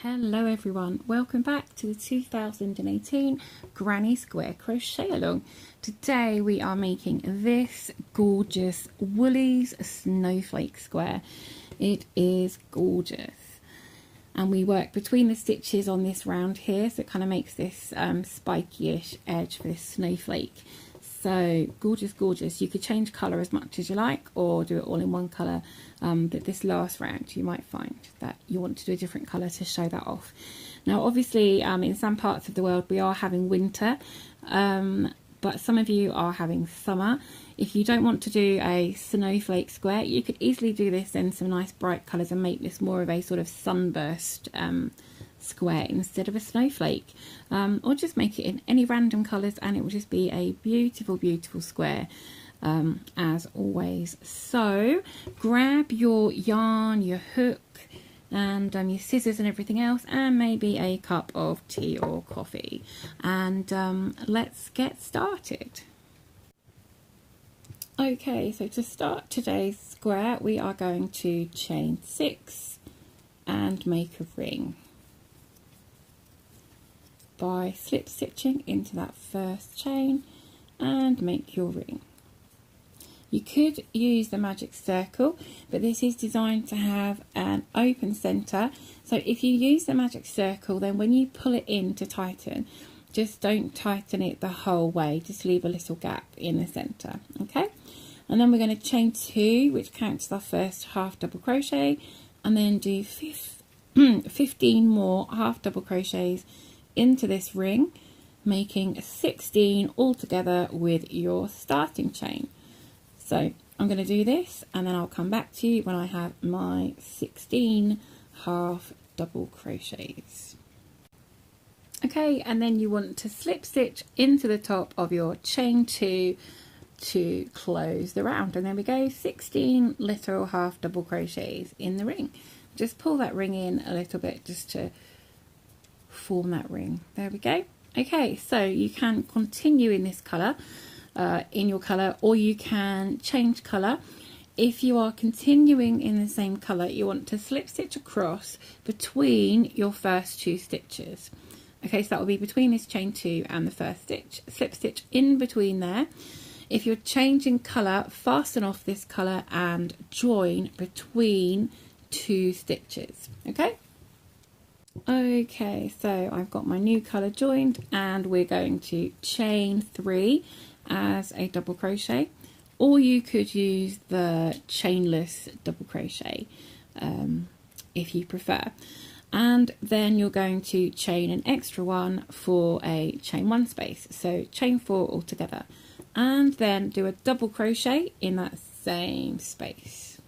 Hello everyone, welcome back to the 2018 Granny Square Crochet Along. Today we are making this gorgeous Woolies Snowflake square. It is gorgeous and we work between the stitches on this round here, so it kind of makes this spiky-ish edge for this snowflake. So gorgeous, gorgeous. You could change colour as much as you like or do it all in one colour, but this last round you might find that you want to do a different colour to show that off. Now obviously in some parts of the world we are having winter, but some of you are having summer. If you don't want to do a snowflake square, you could easily do this in some nice bright colours and make this more of a sort of sunburst square instead of a snowflake, or just make it in any random colours and it will just be a beautiful, beautiful square as always. So grab your yarn, your hook and your scissors and everything else, and maybe a cup of tea or coffee, and let's get started. Okay, so to start today's square we are going to chain 6 and make a ring by slip stitching into that first chain and make your ring. You could use the magic circle, but this is designed to have an open center, so if you use the magic circle, then when you pull it in to tighten, just don't tighten it the whole way, just leave a little gap in the center. Okay, and then we're going to chain 2, which counts as our first half double crochet, and then do 15 more half double crochets into this ring, making 16 altogether with your starting chain. So I'm going to do this and then I'll come back to you when I have my 16 half double crochets. Okay, and then you want to slip stitch into the top of your chain 2 to close the round, and there we go, 16 little half double crochets in the ring. Just pull that ring in a little bit just to form that ring. There we go. Okay, so you can continue in this colour, in your colour, or you can change colour. If you are continuing in the same colour, you want to slip stitch across between your first 2 stitches. Okay, so that will be between this chain 2 and the first stitch. Slip stitch in between there. If you're changing colour, fasten off this colour and join between 2 stitches. Okay. Okay, so I've got my new colour joined and we're going to chain 3 as a double crochet, or you could use the chainless double crochet if you prefer, and then you're going to chain an extra one for a chain 1 space, so chain 4 altogether, and then do a double crochet in that same space.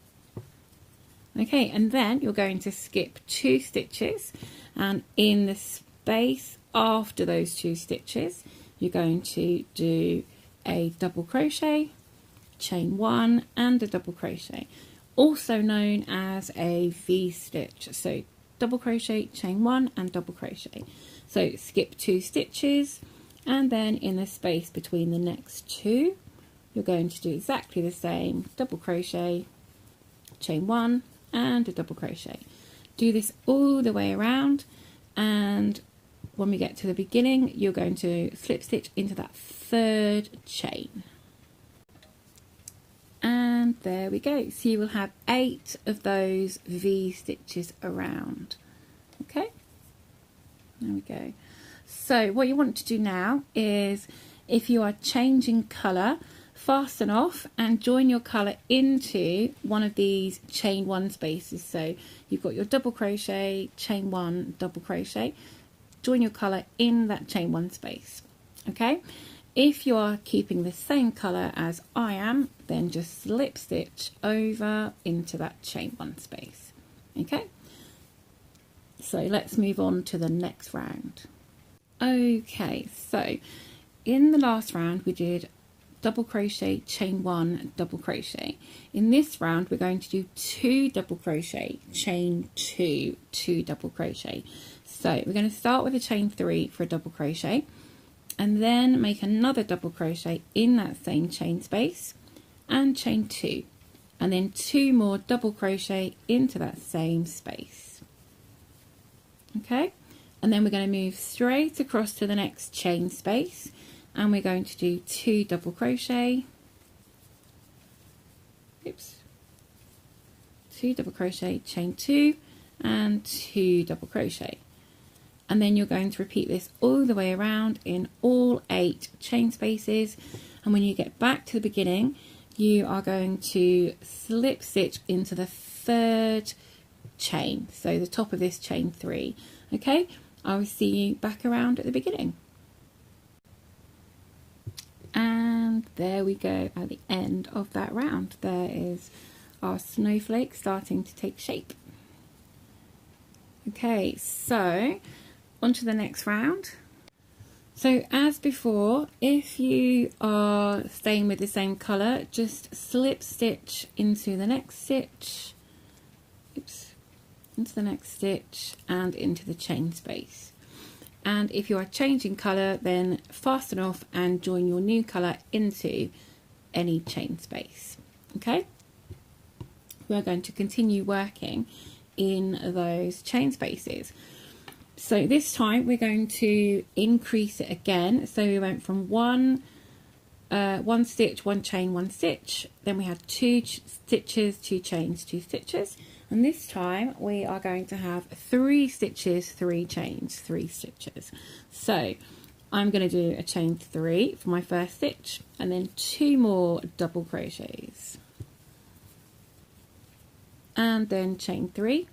Okay, and then you're going to skip 2 stitches, and in the space after those 2 stitches you're going to do a double crochet, chain 1 and a double crochet, also known as a V-stitch. So double crochet, chain 1 and double crochet. So skip 2 stitches, and then in the space between the next 2 you're going to do exactly the same, double crochet, chain 1 and a double crochet. Do this all the way around, and when we get to the beginning you're going to slip stitch into that 3rd chain, and there we go. So you will have 8 of those V stitches around. Okay, there we go. So what you want to do now is, if you are changing colour, fasten off and join your colour into one of these chain 1 spaces. So you've got your double crochet, chain 1, double crochet, join your colour in that chain 1 space. Okay, if you are keeping the same colour as I am, then just slip stitch over into that chain 1 space. Okay, so let's move on to the next round. Okay, so in the last round we did double crochet, chain 1, double crochet. In this round we're going to do 2 double crochet, chain 2, 2 double crochet. So we're going to start with a chain 3 for a double crochet, and then make another double crochet in that same chain space and chain 2, and then 2 more double crochet into that same space. Okay, and then we're going to move straight across to the next chain space, and we're going to do 2 double crochet, 2 double crochet, chain 2 and 2 double crochet, and then you're going to repeat this all the way around in all 8 chain spaces. And when you get back to the beginning, you are going to slip stitch into the 3rd chain, so the top of this chain 3. Okay, I will see you back around at the beginning. And there we go at the end of that round. There is our snowflake starting to take shape. Okay, so on to the next round. So as before, if you are staying with the same colour, just slip stitch into the next stitch, into the next stitch and into the chain space. And if you are changing colour, then fasten off and join your new colour into any chain space. Okay, we are going to continue working in those chain spaces. So this time we're going to increase it again. So we went from one stitch, 1 chain, 1 stitch, then we had 2 stitches, 2 chains, 2 stitches, and this time we are going to have 3 stitches, 3 chains, 3 stitches. So I'm going to do a chain 3 for my first stitch, and then 2 more double crochets, and then chain 3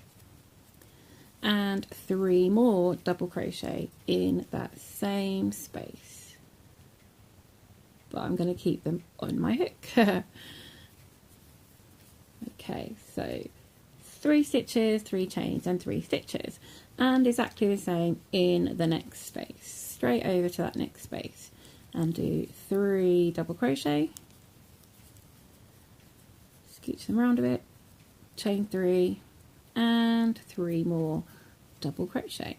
and 3 more double crochet in that same space, but I'm going to keep them on my hook. Okay, so 3 stitches, 3 chains and 3 stitches, and exactly the same in the next space. Straight over to that next space and do 3 double crochet, scooch them around a bit, chain 3 and 3 more double crochet,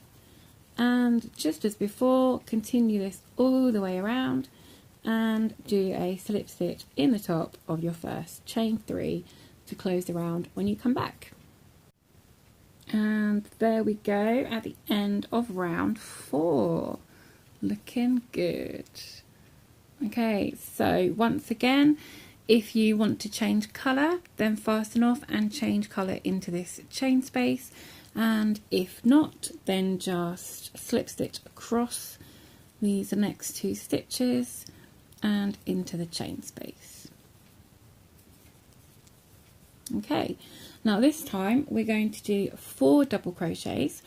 and just as before, continue this all the way around and do a slip stitch in the top of your first chain 3 to close the round when you come back. And there we go at the end of round 4, looking good. Okay, so once again, if you want to change colour, then fasten off and change colour into this chain space, and if not, then just slip stitch across these next 2 stitches and into the chain space. Okay, now this time we're going to do 4 double crochets,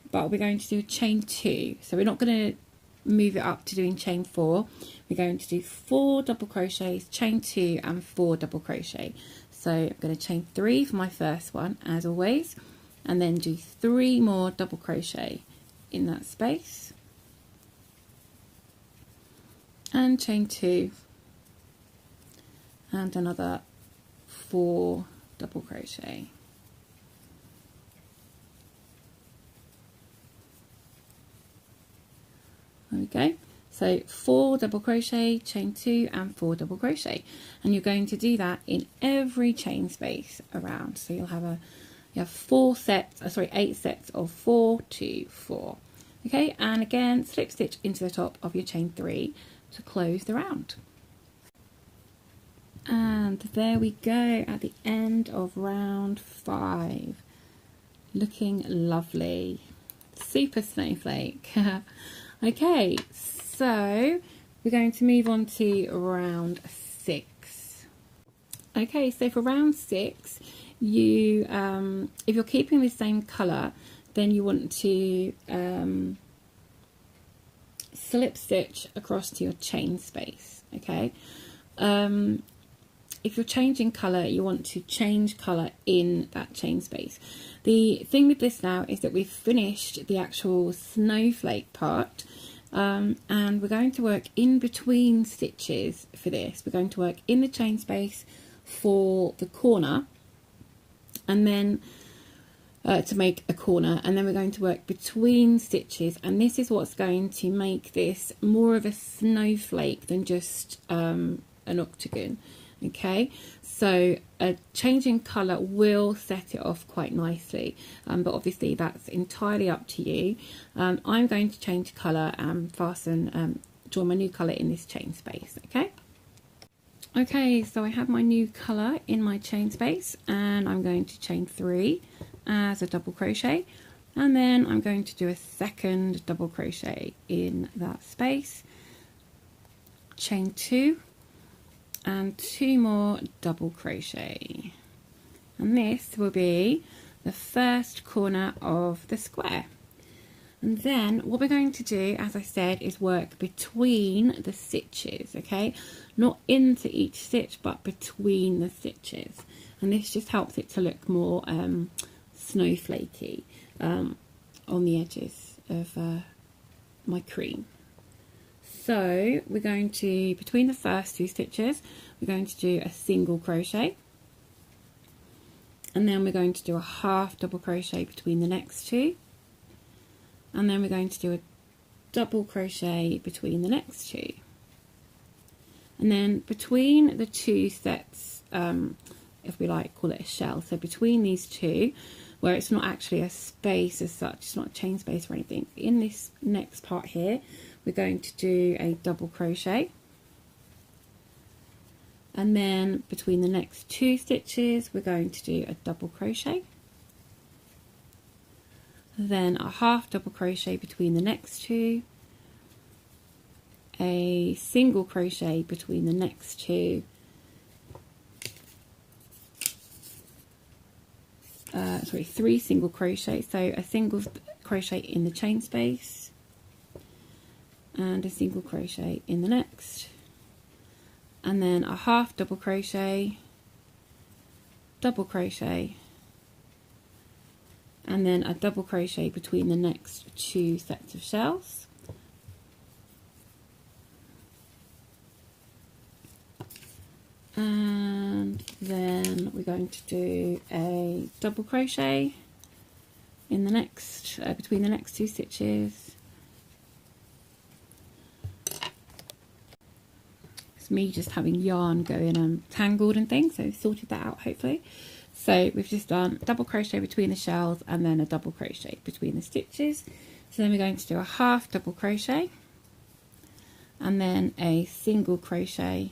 but we're going to do chain 2, so we're not going to move it up to doing chain 4. We're going to do 4 double crochets, chain 2 and 4 double crochet. So I'm going to chain 3 for my first one as always, and then do 3 more double crochet in that space and chain 2 and another 4 double crochet. There we go. So 4 double crochet, chain 2 and 4 double crochet, and you're going to do that in every chain space around. So you'll have 8 sets of 4, 2, 4. Okay, and again slip stitch into the top of your chain 3 to close the round. And there we go at the end of round 5, looking lovely, super snowflake. Okay, so we're going to move on to round 6. Okay, so for round 6, you if you're keeping the same colour, then you want to slip stitch across to your chain space. Okay, if you're changing colour, you want to change colour in that chain space. The thing with this now is that we've finished the actual snowflake part, and we're going to work in between stitches for this. We're going to work in the chain space for the corner, and then to make a corner, and then we're going to work between stitches, and this is what's going to make this more of a snowflake than just an octagon. Okay, so a change in colour will set it off quite nicely, but obviously that's entirely up to you. I'm going to change colour and join my new colour in this chain space. Okay, so I have my new colour in my chain space, and I'm going to chain 3 as a double crochet, and then I'm going to do a second double crochet in that space, chain 2 and 2 more double crochet, and this will be the first corner of the square. And then what we're going to do, as I said, is work between the stitches, okay? Not into each stitch, but between the stitches. And this just helps it to look more snowflakey on the edges of my cream. So we're going to, between the first 2 stitches, we're going to do a single crochet. And then we're going to do a half double crochet between the next 2. And then we're going to do a double crochet between the next 2. And then between the 2 sets, if we like, call it a shell, so between these 2, where it's not actually a space as such, it's not a chain space or anything, in this next part here, we're going to do a double crochet. And then between the next 2 stitches, we're going to do a double crochet. Then a half double crochet between the next 2, a single crochet between the next 2, sorry, 3 single crochets, so a single crochet in the chain space and a single crochet in the next, and then a half double crochet, double crochet, and then a double crochet between the next 2 sets of shells. And then we're going to do a double crochet in the next between the next 2 stitches. It's me just having yarn going tangled and things, so I've sorted that out hopefully. So we've just done double crochet between the shells and then a double crochet between the stitches. So then we're going to do a half double crochet and then a single crochet,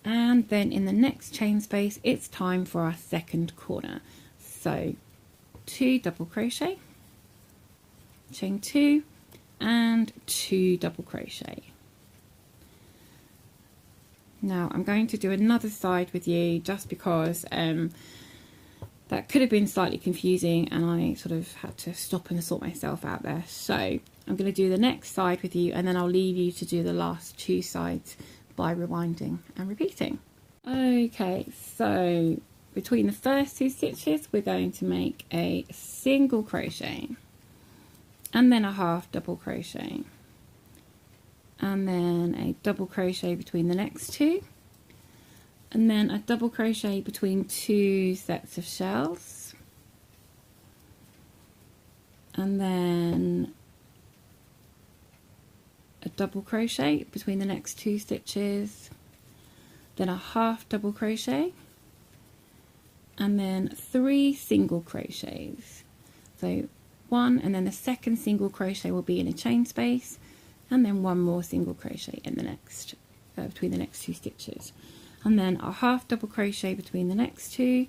and then in the next chain space it's time for our second corner. So 2 double crochet, chain 2 and 2 double crochet. Now I'm going to do another side with you just because that could have been slightly confusing and I sort of had to stop and sort myself out there. So I'm going to do the next side with you, and then I'll leave you to do the last 2 sides by rewinding and repeating. Okay, so between the first 2 stitches we're going to make a single crochet and then a half double crochet, and then a double crochet between the next 2, and then a double crochet between 2 sets of shells, and then a double crochet between the next 2 stitches, then a half double crochet, and then 3 single crochets. So 1, and then the second single crochet will be in a chain space, and then 1 more single crochet in the next between the next 2 stitches, and then a half double crochet between the next 2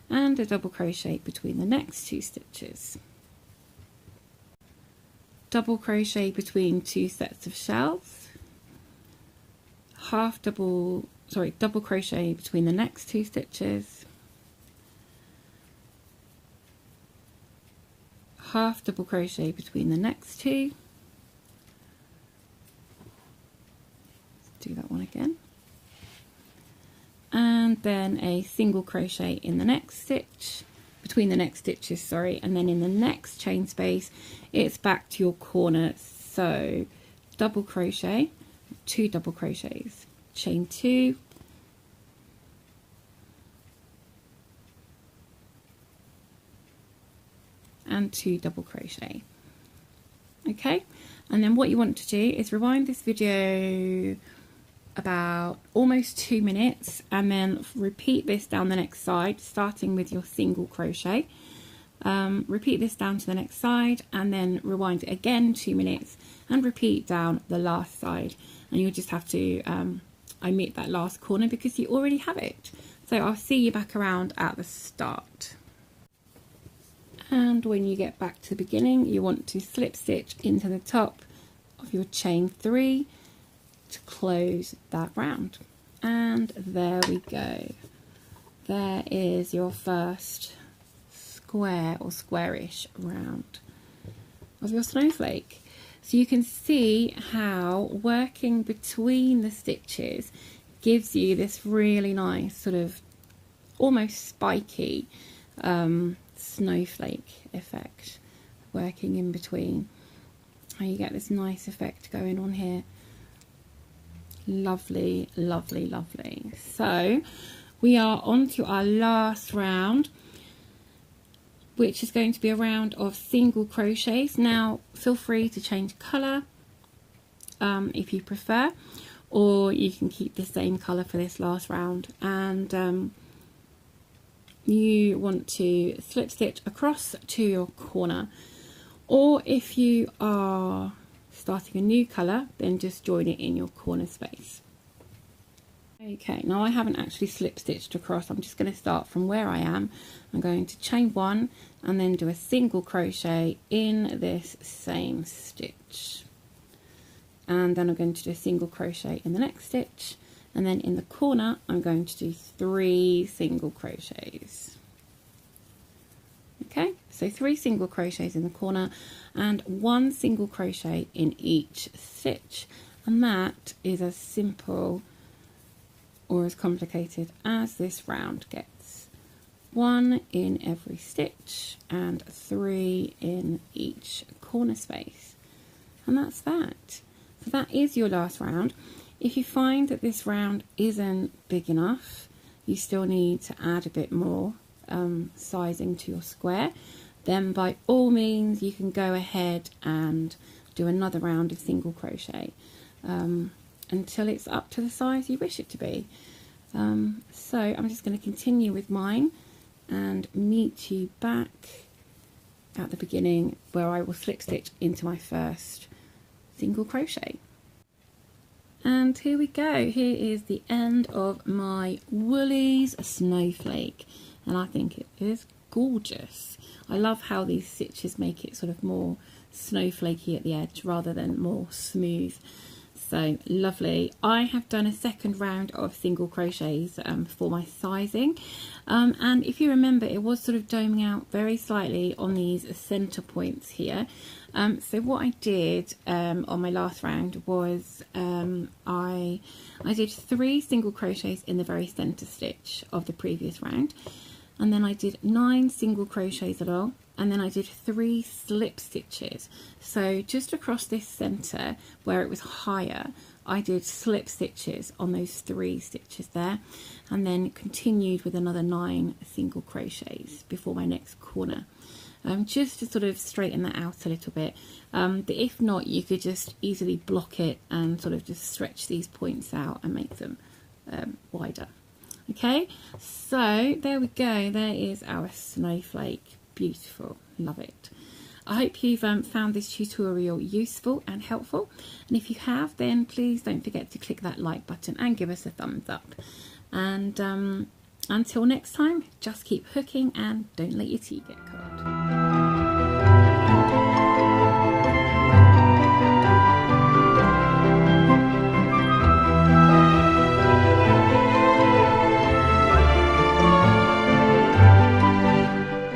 and a double crochet between the next 2 stitches, double crochet between 2 sets of shells, double crochet between the next 2 stitches, half double crochet between the next 2, do that one again, and then a single crochet in the next stitch, between the next stitches, sorry, and then in the next chain space it's back to your corner. So double crochet, 2 double crochets, chain 2, and 2 double crochet. Okay, and then what you want to do is rewind this video about almost 2 minutes, and then repeat this down the next side, starting with your single crochet. Repeat this down to the next side, and then rewind it again 2 minutes and repeat down the last side, and you'll just have to omit that last corner because you already have it. So I'll see you back around at the start. And when you get back to the beginning, you want to slip stitch into the top of your chain 3 to close that round. And there we go. There is your first square or squarish round of your snowflake. So you can see how working between the stitches gives you this really nice sort of almost spiky snowflake effect, working in between. How you get this nice effect going on here. Lovely, lovely, lovely. So we are on to our last round, which is going to be a round of single crochets. Now feel free to change colour if you prefer, or you can keep the same colour for this last round. And you want to slip stitch across to your corner, or if you are starting a new colour, then just join it in your corner space. Okay, now I haven't actually slip stitched across. I'm just going to start from where I am. I'm going to chain 1 and then do a single crochet in this same stitch, and then I'm going to do a single crochet in the next stitch, and then in the corner I'm going to do 3 single crochets. Okay, so 3 single crochets in the corner and 1 single crochet in each stitch, and that is as simple or as complicated as this round gets. 1 in every stitch and 3 in each corner space, and that's that. So that is your last round. If you find that this round isn't big enough, you still need to add a bit more sizing to your square, then by all means you can go ahead and do another round of single crochet until it's up to the size you wish it to be. So I'm just going to continue with mine and meet you back at the beginning, where I will slip stitch into my first single crochet. And here we go. Here is the end of my Woolies snowflake, and I think it is gorgeous. I love how these stitches make it sort of more snowflakey at the edge rather than more smooth. So lovely. I have done a second round of single crochets for my sizing, and if you remember, it was sort of doming out very slightly on these center points here. So what I did on my last round was I did 3 single crochets in the very center stitch of the previous round, and then I did 9 single crochets along, and then I did 3 slip stitches. So just across this center where it was higher, I did slip stitches on those 3 stitches there, and then continued with another 9 single crochets before my next corner, just to sort of straighten that out a little bit. But if not, you could just easily block it and sort of just stretch these points out and make them wider. Okay, so there we go. There is our snowflake. Beautiful, love it. I hope you've found this tutorial useful and helpful, and if you have, then please don't forget to click that like button and give us a thumbs up. And until next time, just keep hooking and don't let your tea get cold.